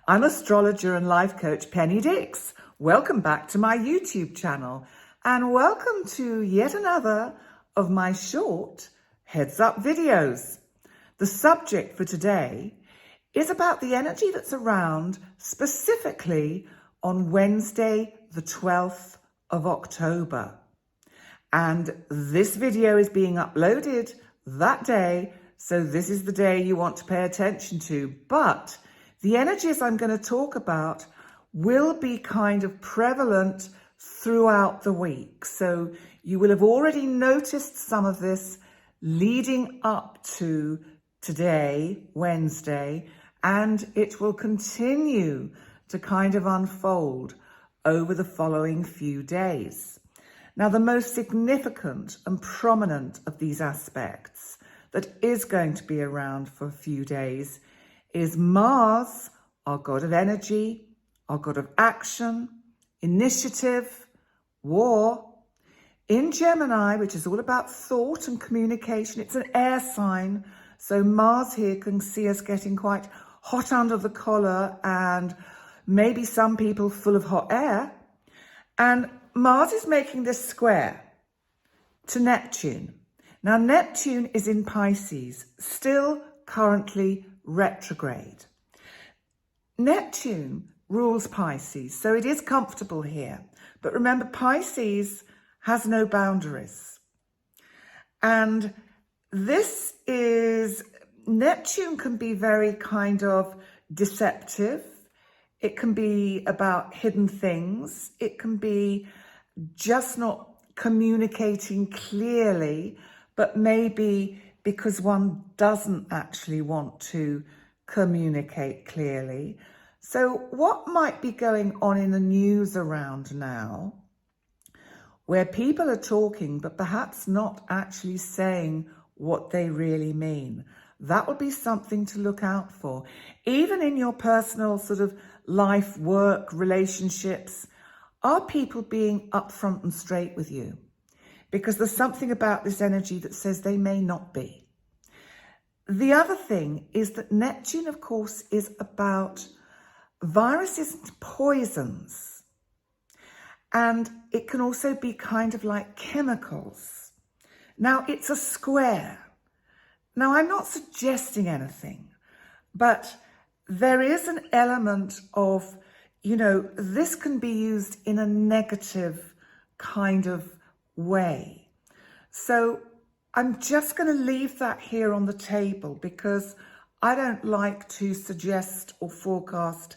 I'm astrologer and life coach Penny Dix. Welcome back to my YouTube channel and welcome to yet another of my short heads up videos. The subject for today is about the energy that's around specifically on Wednesday, the 12th of October. And this video is being uploaded that day, so this is the day you want to pay attention to. But the energies I'm going to talk about will be kind of prevalent throughout the week. So you will have already noticed some of this leading up to today, Wednesday, and it will continue to kind of unfold over the following few days. Now, the most significant and prominent of these aspects that is going to be around for a few days is Mars, our god of energy, our god of action, initiative, war, in Gemini, which is all about thought and communication. It's an air sign, so Mars here can see us getting quite hot under the collar and maybe some people full of hot air. And Mars is making this square to Neptune. Now, Neptune is in Pisces, still currently retrograde. Neptune rules Pisces, so it is comfortable here. But remember, Pisces has no boundaries. And Neptune can be very kind of deceptive. It can be about hidden things. It can be just not communicating clearly, but maybe because one doesn't actually want to communicate clearly. So what might be going on in the news around now, where people are talking, but perhaps not actually saying what they really mean? That would be something to look out for. Even in your personal sort of life, work, relationships, are people being upfront and straight with you? Because there's something about this energy that says they may not be. The other thing is that Neptune, of course, is about viruses and poisons. And it can also be kind of like chemicals. Now, it's a square. Now, I'm not suggesting anything, but there is an element of, this can be used in a negative kind of way. So I'm just going to leave that here on the table because I don't like to suggest or forecast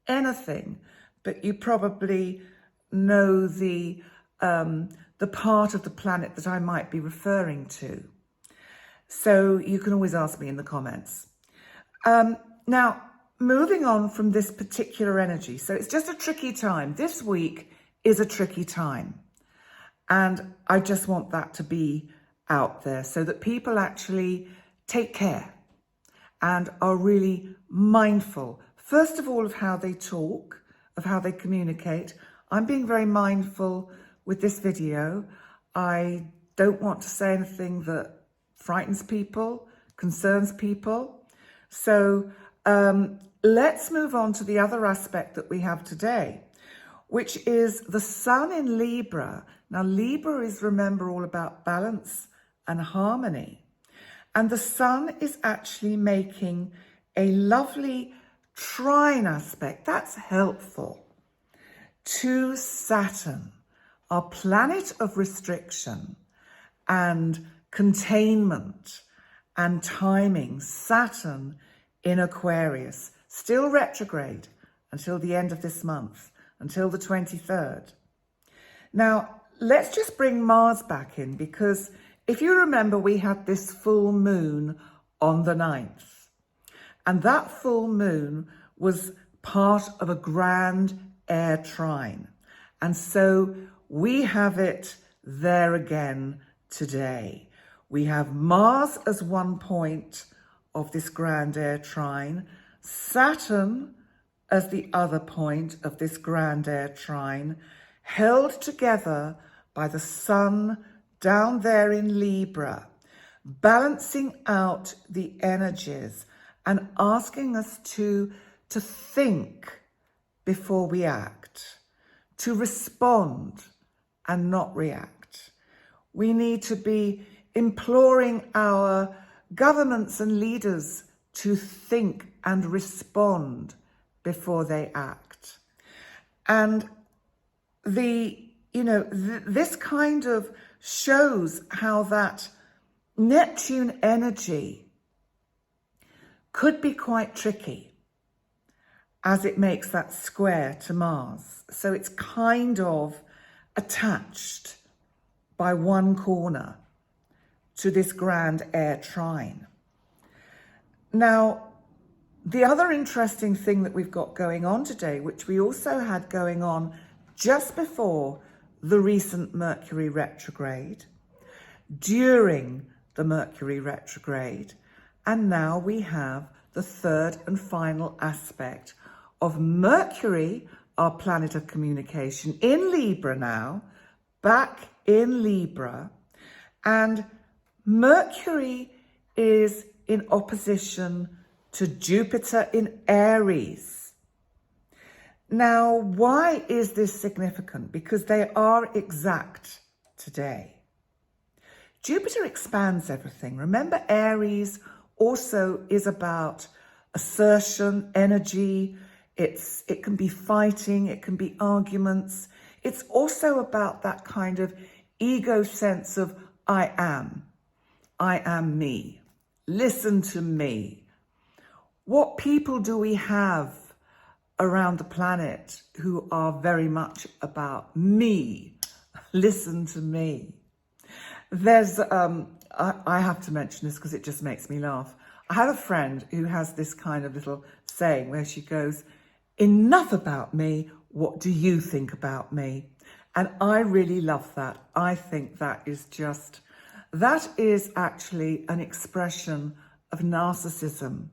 anything, but you probably know the part of the planet that I might be referring to. So you can always ask me in the comments. Now, moving on from this particular energy. So it's just a tricky time. This week is a tricky time. And I just want that to be out there so that people actually take care and are really mindful, first of all, of how they talk, of how they communicate. I'm being very mindful with this video. I don't want to say anything that frightens people, concerns people. So let's move on to the other aspect that we have today, which is the sun in Libra. Now, Libra is, remember, all about balance and harmony. And the sun is actually making a lovely trine aspect. That's helpful to Saturn, our planet of restriction and containment and timing. Saturn in Aquarius, still retrograde until the end of this month, until the 23rd. Now, let's just bring Mars back in, because if you remember, we had this full moon on the 9th, and that full moon was part of a grand air trine. And so we have it there again today. We have Mars as one point of this grand air trine, Saturn as the other point of this grand air trine, held together by the sun down there in Libra, balancing out the energies and asking us to to think before we act, to respond and not react. We need to be imploring our governments and leaders to think and respond before they act. And this kind of shows how that Neptune energy could be quite tricky as it makes that square to Mars. So it's kind of attached by one corner to this grand air trine. Now, the other interesting thing that we've got going on today, which we also had going on just before the recent Mercury retrograde, during the Mercury retrograde, and now we have the third and final aspect of Mercury, our planet of communication, in Libra now, back in Libra, and Mercury is in opposition to Jupiter in Aries. Now, why is this significant? Because they are exact today. Jupiter expands everything. Remember, Aries also is about assertion, energy. It can be fighting, it can be arguments. It's also about that kind of ego sense of I am me. Listen to me. What people do we have around the planet who are very much about me? Listen to me. There's, I have to mention this because it just makes me laugh. I have a friend who has this kind of little saying where she goes, enough about me, what do you think about me? And I really love that. I think that is actually an expression of narcissism.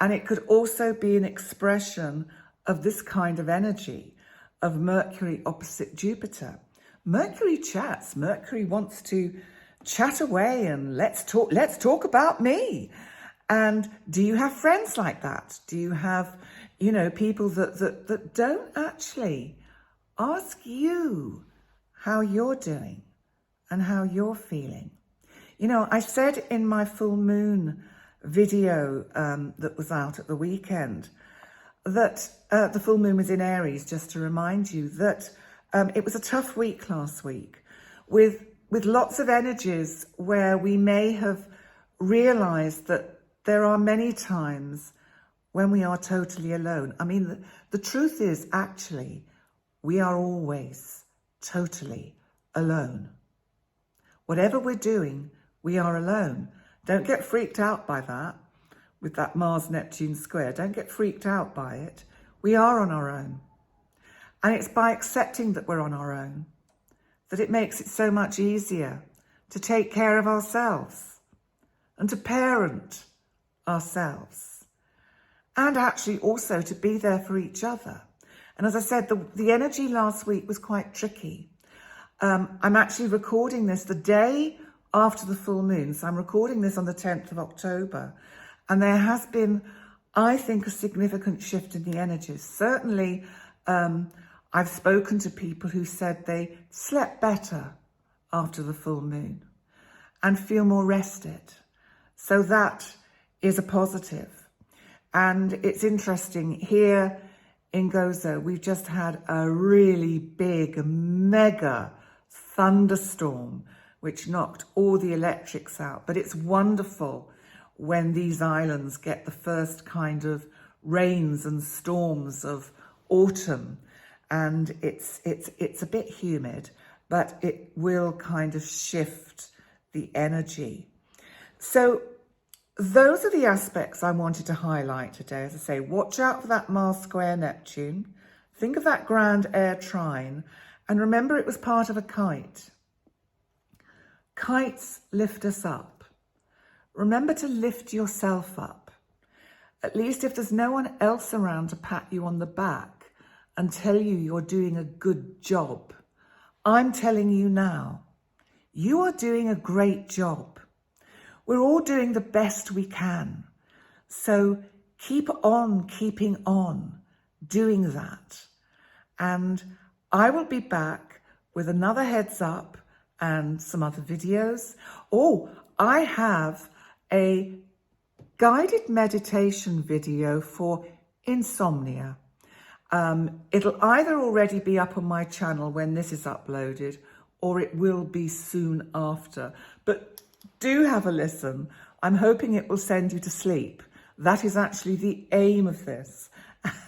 And it could also be an expression of this kind of energy of Mercury opposite Jupiter. Mercury chats. Mercury wants to chat away and let's talk about me. And do you have friends like that? Do you have, people that don't actually ask you how you're doing and how you're feeling? I said in my full moon video that was out at the weekend that the full moon was in Aries, just to remind you that it was a tough week last week with lots of energies where we may have realized that there are many times when we are totally alone. I mean, the truth is actually we are always totally alone. Whatever we're doing, we are alone. Don't get freaked out by that with that Mars Neptune square. Don't get freaked out by it. We are on our own. And it's by accepting that we're on our own that it makes it so much easier to take care of ourselves and to parent ourselves and actually also to be there for each other. And as I said, the energy last week was quite tricky. I'm actually recording this the day after the full moon. So I'm recording this on the 10th of October. And there has been, I think, a significant shift in the energies. Certainly, I've spoken to people who said they slept better after the full moon and feel more rested. So that is a positive. And it's interesting, here in Gozo, we've just had a really big, mega thunderstorm, which knocked all the electrics out. But it's wonderful when these islands get the first kind of rains and storms of autumn. And it's a bit humid, but it will kind of shift the energy. So those are the aspects I wanted to highlight today. As I say, watch out for that Mars Square Neptune. Think of that grand air trine. And remember, it was part of a kite. Kites lift us up. Remember to lift yourself up. At least if there's no one else around to pat you on the back and tell you you're doing a good job, I'm telling you now, you are doing a great job. We're all doing the best we can. So keep on keeping on doing that. And I will be back with another heads up and some other videos. Oh, I have a guided meditation video for insomnia. It'll either already be up on my channel when this is uploaded, or it will be soon after. But do have a listen. I'm hoping it will send you to sleep. That is actually the aim of this.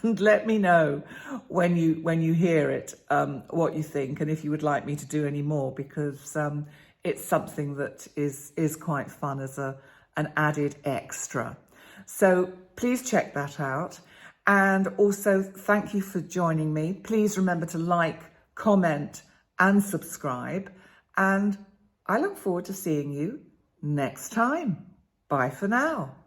And let me know when you hear it, what you think, and if you would like me to do any more, because it's something that is quite fun as an added extra. So please check that out. And also thank you for joining me. Please remember to like, comment, and subscribe. And I look forward to seeing you next time. Bye for now.